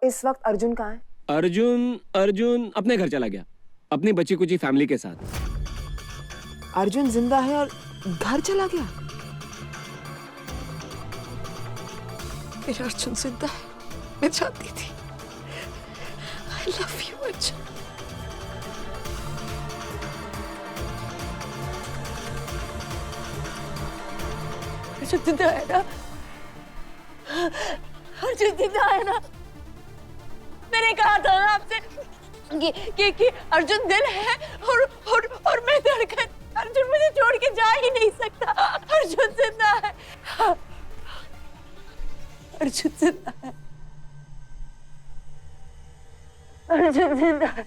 इस वक्त अर्जुन कहाँ है? अर्जुन अर्जुन अपने घर चला गया, अपनी बच्ची कुची फैमिली के साथ। अर्जुन जिंदा है और घर चला गया? मेरा अर्जुन जिंदा है, मैं जानती थी। I love you, Arjun. Arjun जिंदा है ना? अर्जुन जिंदा है ना? मैंने कहा था ना आपसे कि अर्जुन दिल है और मैं धड़कन। अर्जुन मुझे छोड़ के जा ही नहीं सकता। अर्जुन जिंदा है। अर्जुन जिंदा है। अर्जुन जिंदा है।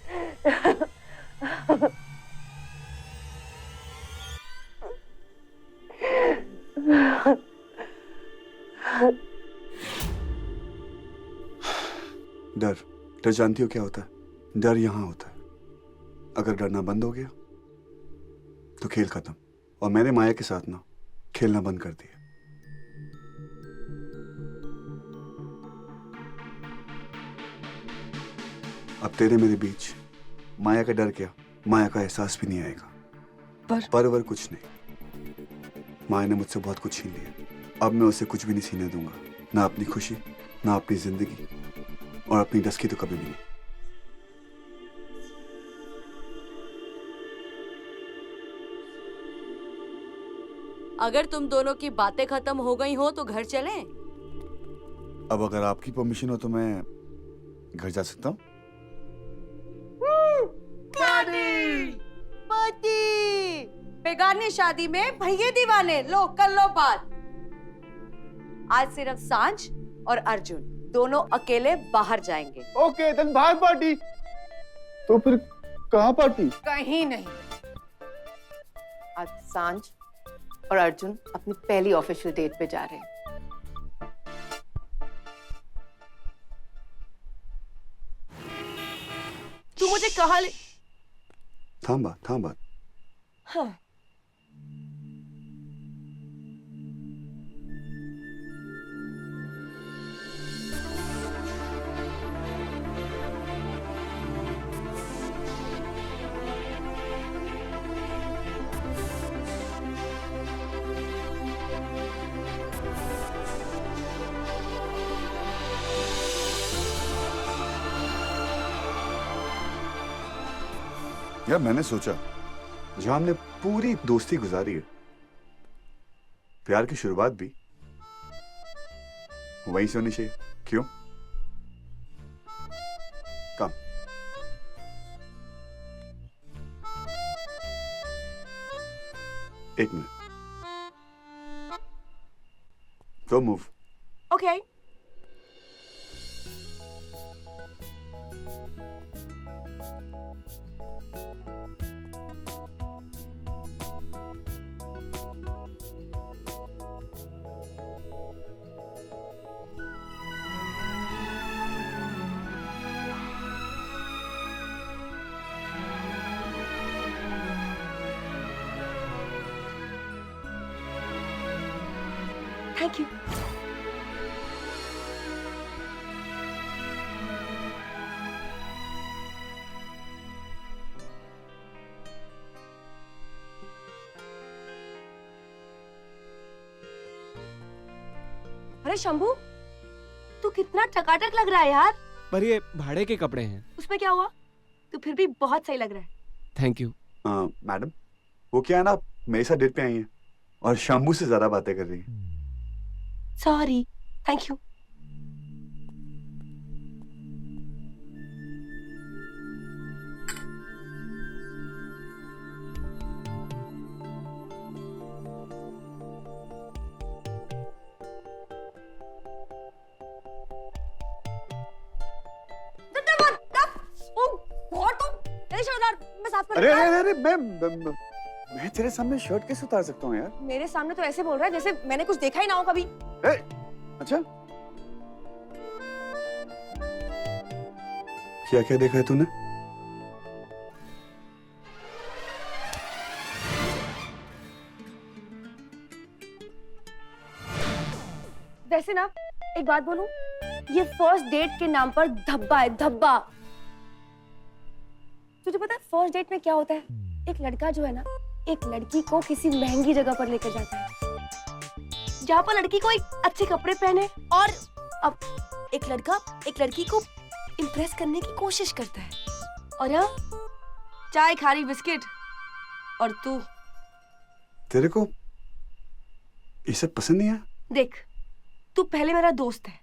डर जानती हो क्या होता है? डर यहाँ होता है। अगर डरना बंद हो गया तो खेल खत्म। और मैंने माया के साथ ना खेलना बंद कर दिया। अब तेरे मेरे बीच माया का डर क्या, माया का एहसास भी नहीं आएगा। पर कुछ नहीं। माया ने मुझसे बहुत कुछ छीन लिया। अब मैं उसे कुछ भी नहीं छीनने दूंगा, ना अपनी खुशी, ना अपनी जिंदगी, और अपनी डस्की तो कभी भी नहीं। अगर तुम दोनों की बातें खत्म हो गई हो तो घर चलें? अब अगर आपकी परमिशन हो तो मैं घर जा सकता हूँ? पार्टी! बेगानी शादी में भैये दीवाने। लो कर लो बात। आज सिर्फ सांझ और अर्जुन दोनों अकेले बाहर जाएंगे। ओके, देन बाहर पार्टी। तो फिर कहाँ पार्टी? कहीं नहीं। आज सांझ और अर्जुन अपनी पहली ऑफिशियल डेट पे जा रहे हैं। तू मुझे कहाँ ले? थांबा। हाँ। यार मैंने सोचा जहां हमने पूरी दोस्ती गुजारी है, प्यार की शुरुआत भी वहीं से होनी चाहिए। क्यों? कम। एक minute. Go move. Okay. Thank you. अरे शंभू, तू कितना टकाटक लग रहा है यार। पर ये भाड़े के कपड़े हैं। उसमें क्या हुआ? तू फिर भी बहुत सही लग रहा है। Thank you. मैडम, वो क्या है ना, मेरे साथ डेट पे आई हैं और शंभू से ज्यादा बातें कर रही हैं। सॉरी। Thank you. अरे मैं तेरे सामने शर्ट कैसे उतार सकता हूँ यार? मेरे सामने तो ऐसे बोल रहा है जैसे मैंने कुछ देखा ही ना हो कभी। अच्छा, क्या क्या देखा है तूने? वैसे ना एक बात बोलूं, ये फर्स्ट डेट के नाम पर धब्बा है, धब्बा। तुझे पता है फर्स्ट डेट में क्या होता है? एक लड़का जो है ना, एक लड़की को किसी महंगी जगह पर लेकर जाता है, जहाँ पर लड़की को एक अच्छे कपड़े पहने, और अब एक लड़का एक लड़की को इम्प्रेस करने की कोशिश करता है, और यहाँ चाय, खारी, बिस्किट, और तू। तेरे को ये सब पसंद नहीं है? देख, तू पहले मेरा दोस्त है,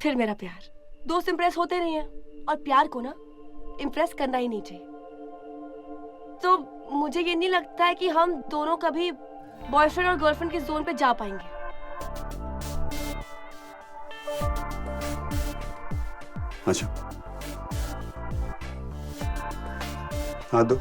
फिर मेरा प्यार। दोस्त इम्प्रेस होते नहीं है, और प्यार को ना इम्प्रेस करना ही नहीं चाहिए। तो मुझे ये नहीं लगता है कि हम दोनों कभी बॉयफ्रेंड और गर्लफ्रेंड के जोन पे जा पाएंगे। अच्छा, हाथ दो।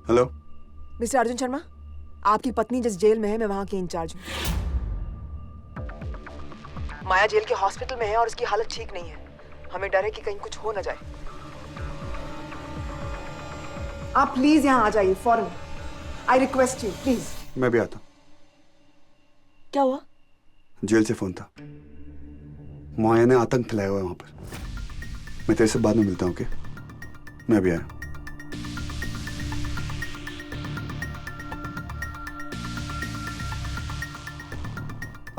हेलो मिस्टर अर्जुन शर्मा, आपकी पत्नी जिस जेल में है मैं वहां की इंचार्ज हूँ। माया जेल के हॉस्पिटल में है और उसकी हालत ठीक नहीं है। हमें डर है कि कहीं कुछ हो ना जाए। आप प्लीज यहाँ आ जाइए फौरन। I request you please. मैं भी आता हूँ। क्या हुआ? जेल से फोन था। माया ने आतंक फैलाया हुआ है वहां पर। मैं तेरे से बाद में मिलता हूँ। ओके, मैं भी आया।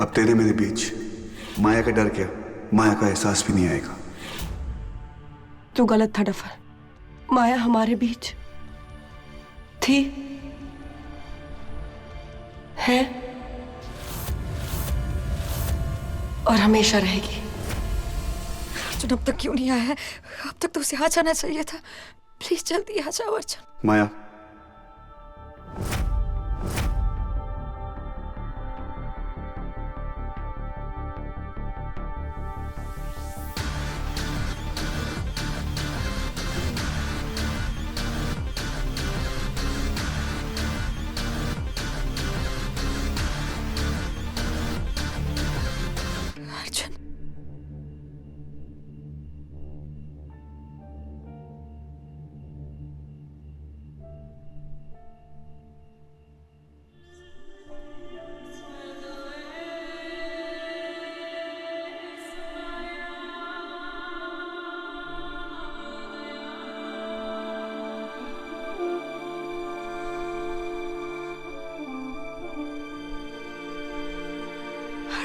अब तेरे मेरे बीच माया का डर क्या, माया का एहसास भी नहीं आएगा। तू गलत था डफर। माया हमारे बीच थी, है और हमेशा रहेगी। अर्जुन अब तक क्यों नहीं आया है? अब तक तो उसे आ जाना चाहिए था। प्लीज जल्दी आ जाओ अर्जुन। माया,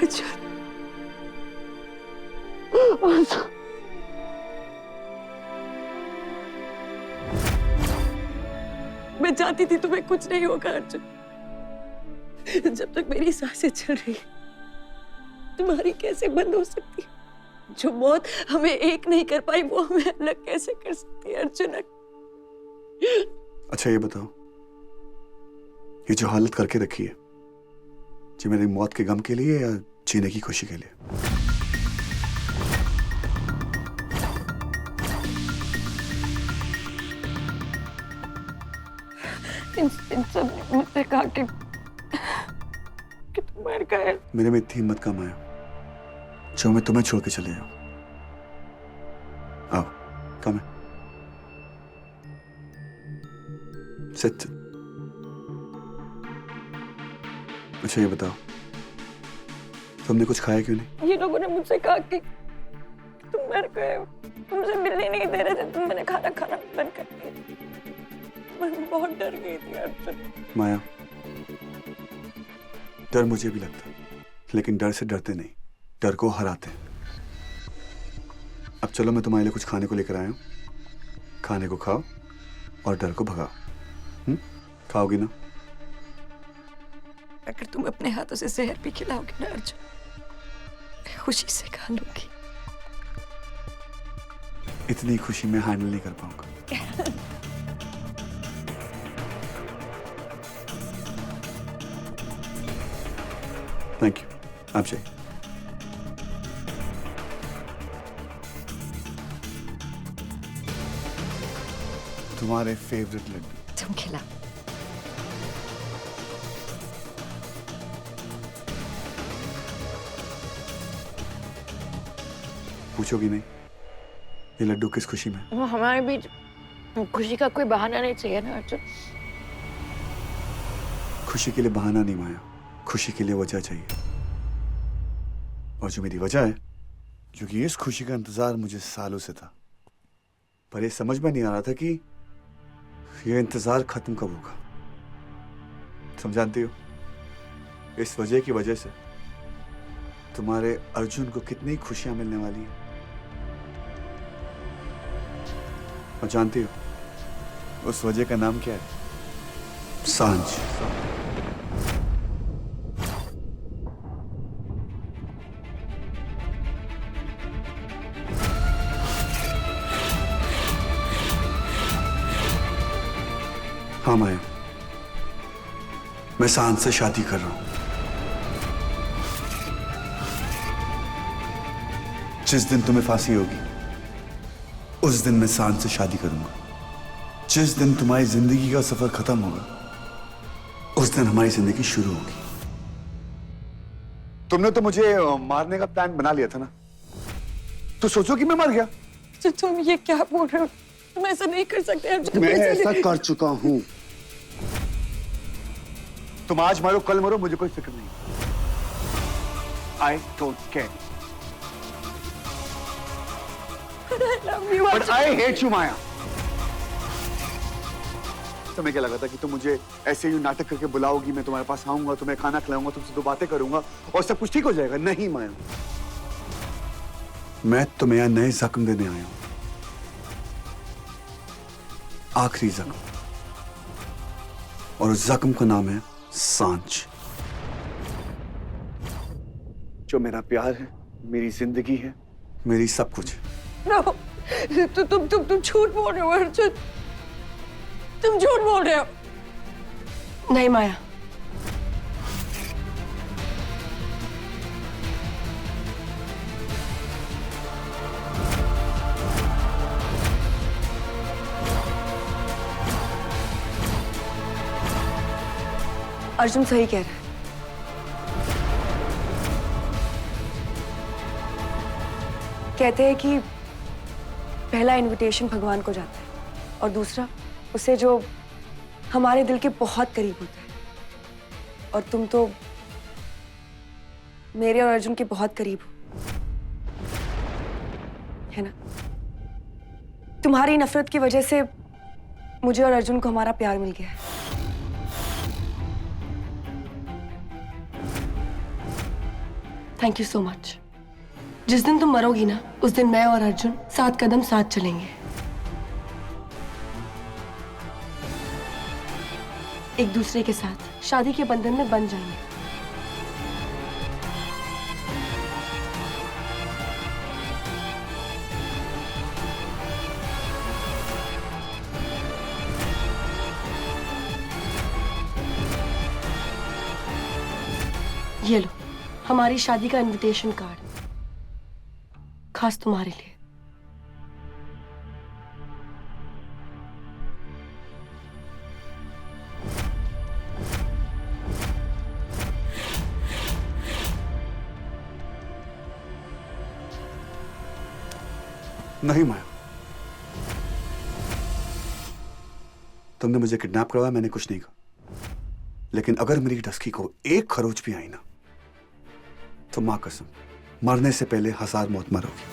अर्जुन मैं चाहती थी तुम्हें कुछ नहीं होगा अर्जुन। जब तक मेरी सांसें चल रही, तुम्हारी कैसे बंद हो सकती? जो मौत हमें एक नहीं कर पाई वो हमें अलग कैसे कर सकती है अर्जुन? अच्छा ये बताओ, ये जो हालत करके रखी है, जी मेरी मौत के गम के लिए या जीने की खुशी के लिए? इन सब ने मुझसे कहा कि तुम मर गए। मेरे में इतनी हिम्मत कम आया जो मैं तुम्हें छोड़ के चले जाऊं। आओ, कम है। सिट। अच्छा ये बताओ, तुमने कुछ खाया क्यों नहीं? ये लोगों ने मुझसे कहा कि तुम मर गए, तुमसे मिलने नहीं दे रहे थे, तुम मैंने खाना खाना बंद कर दिया। मैं बहुत डर गई थी अर्जुन। माया, डर मुझे भी लगता है, लेकिन डर से डरते नहीं, डर को हराते हैं। अब चलो मैं तुम्हारे लिए कुछ खाने को लेकर आया हूं, खाने को खाओ और डर को भगा। खाओगी ना? अगर तुम अपने हाथों से जहर भी खिलाओगे ना अर्जुन, मैं खुशी से खा लूंगी। इतनी खुशी मैं हैंडल नहीं कर पाऊंगा। Thank you. आप जाइए। तुम्हारे फेवरेट लड्डू। तुम खिलाओ। पूछोगी नहीं ये लड्डू किस खुशी में? वो हमारे बीच खुशी का कोई बहाना नहीं चाहिए ना अर्जुन। खुशी के लिए बहाना नहीं माया, खुशी के लिए वजह चाहिए। और जो मेरी वजह है, क्योंकि इस खुशी का इंतजार मुझे सालों से था, पर ये समझ में नहीं आ रहा था कि ये इंतजार खत्म कब होगा। तुम जानती हो इस वजह से तुम्हारे अर्जुन को कितनी खुशियां मिलने वाली हैं। और जानती हो उस वजह का नाम क्या है? सांझ। हाँ माया, मैं सांझ से शादी कर रहा हूं। जिस दिन तुम्हें फांसी होगी उस दिन मैं सांझ से शादी करूंगा। जिस दिन तुम्हारी जिंदगी का सफर खत्म होगा उस दिन हमारी जिंदगी शुरू होगी। तुमने तो मुझे मारने का प्लान बना लिया था ना, तो सोचो कि मैं मर गया। तो तुम ये क्या बोल रहे हो? तुम ऐसा नहीं कर सकते अर्जुन। मैं ऐसा कर चुका हूं। तुम आज मरो कल मरो मुझे कोई फिक्र नहीं। I don't care. But I hate you Maya. तुम्हें क्या लगा था कि तुम मुझे ऐसे ही नाटक करके बुलाओगी, मैं तुम्हारे पास आऊंगा, तुम्हें खाना खिलाऊंगा, तुमसे 2 बातें करूंगा और सब कुछ ठीक हो जाएगा? नहीं माया, मैं तुम्हें यहां नए जख्म देने आया हूं। आखिरी जख्म, और उस जख्म का नाम है सांझ। जो मेरा प्यार है, मेरी जिंदगी है, मेरी सब कुछ है। नो, तुम झूठ बोल रहे हो अर्जुन। तुम झूठ बोल रहे हो। नहीं माया, अर्जुन सही कह रहा है। कहते हैं कि पहला इनविटेशन भगवान को जाता है और दूसरा उसे जो हमारे दिल के बहुत करीब होता है। और तुम तो मेरे और अर्जुन के बहुत करीब हो, है ना? तुम्हारी नफरत की वजह से मुझे और अर्जुन को हमारा प्यार मिल गया है। Thank you so much. जिस दिन तुम मरोगी ना उस दिन मैं और अर्जुन 7 कदम साथ चलेंगे, एक दूसरे के साथ शादी के बंधन में बंध जाएंगे। ये लो हमारी शादी का इनविटेशन कार्ड, खास तुम्हारे लिए। नहीं माया, तुमने मुझे किडनैप करवाया, मैंने कुछ नहीं कहा। लेकिन अगर मेरी डस्की को एक खरोच भी आई ना तो मां कसम मरने से पहले 1000 मौत मरोगी।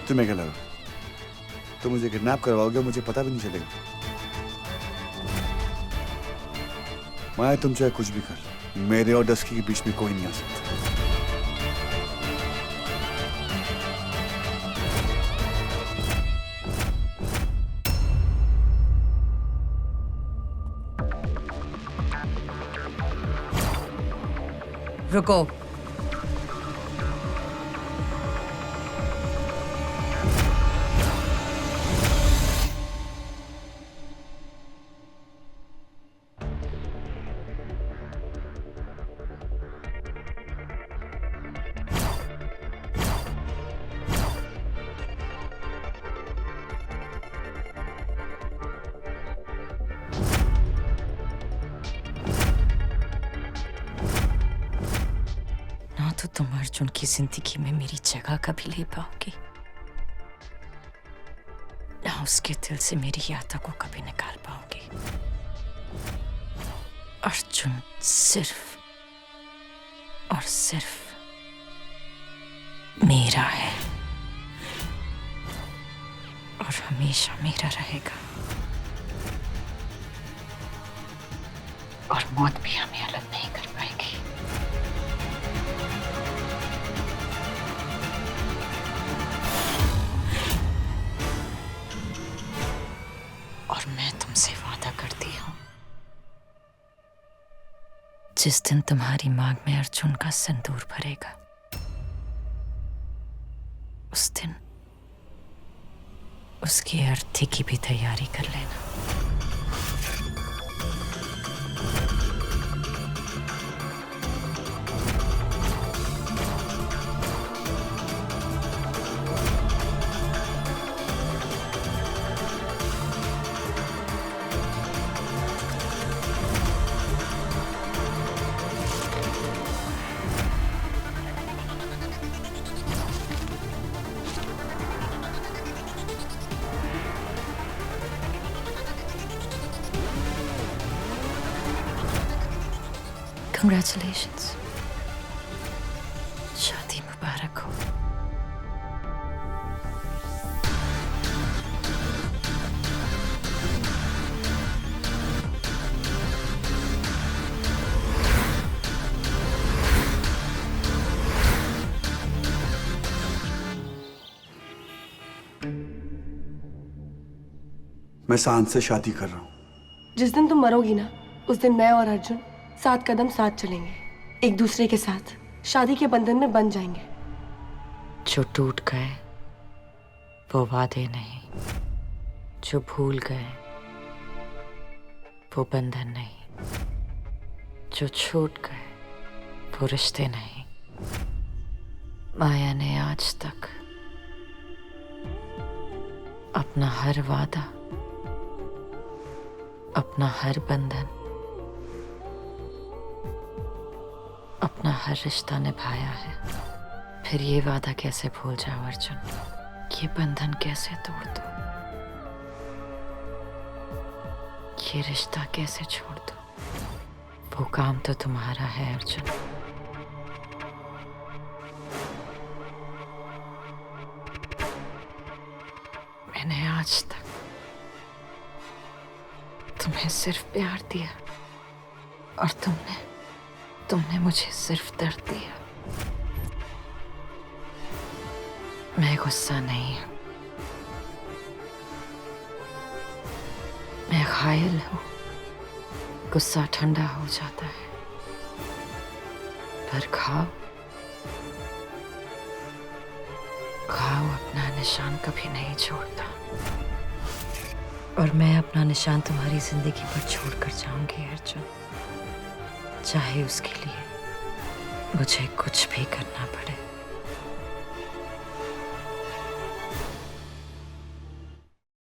तुम्हें क्या लगा तुम मुझे किडनैप करवाओगे और मुझे पता भी नहीं चलेगा? माया तुम चाहे कुछ भी कर लो, मेरे और डस्की के बीच में कोई नहीं आ सकता। रुको। तो तुम अर्जुन की जिंदगी में मेरी जगह कभी ले पाओगी, ना उसके दिल से मेरी यादों को कभी निकाल पाओगी। अर्जुन सिर्फ और सिर्फ मेरा है और हमेशा मेरा रहेगा, और मौत भी हमें अलग नहीं कर पाएगी। और मैं तुमसे वादा करती हूं, जिस दिन तुम्हारी मांग में अर्जुन का सिंदूर भरेगा, उस दिन उसकी अर्थी की भी तैयारी कर लेना। Congratulations. शादी मुबारक हो। मैं सांझ से शादी कर रहा हूँ। जिस दिन तुम मरोगी ना, उस दिन मैं और अर्जुन 7 कदम साथ चलेंगे, एक दूसरे के साथ शादी के बंधन में बंध जाएंगे। जो टूट गए वो वादे नहीं, जो भूल गए वो बंधन नहीं, जो छूट गए वो रिश्ते नहीं। माया ने आज तक अपना हर वादा, अपना हर बंधन, अपना हर रिश्ता निभाया है। फिर ये वादा कैसे भूल जाओ अर्जुन, ये बंधन कैसे तोड़ दो, ये रिश्ता कैसे छोड़ दो। वो काम तो तुम्हारा है अर्जुन। मैंने आज तक तुम्हें सिर्फ प्यार दिया और तुमने मुझे सिर्फ दर्द दिया। मैं गुस्सा नहीं हूं, मैं घायल हूं। गुस्सा ठंडा हो जाता है, पर घाव अपना निशान कभी नहीं छोड़ता। और मैं अपना निशान तुम्हारी जिंदगी पर छोड़कर जाऊंगी अर्जुन, चाहे उसके लिए मुझे कुछ भी करना पड़े।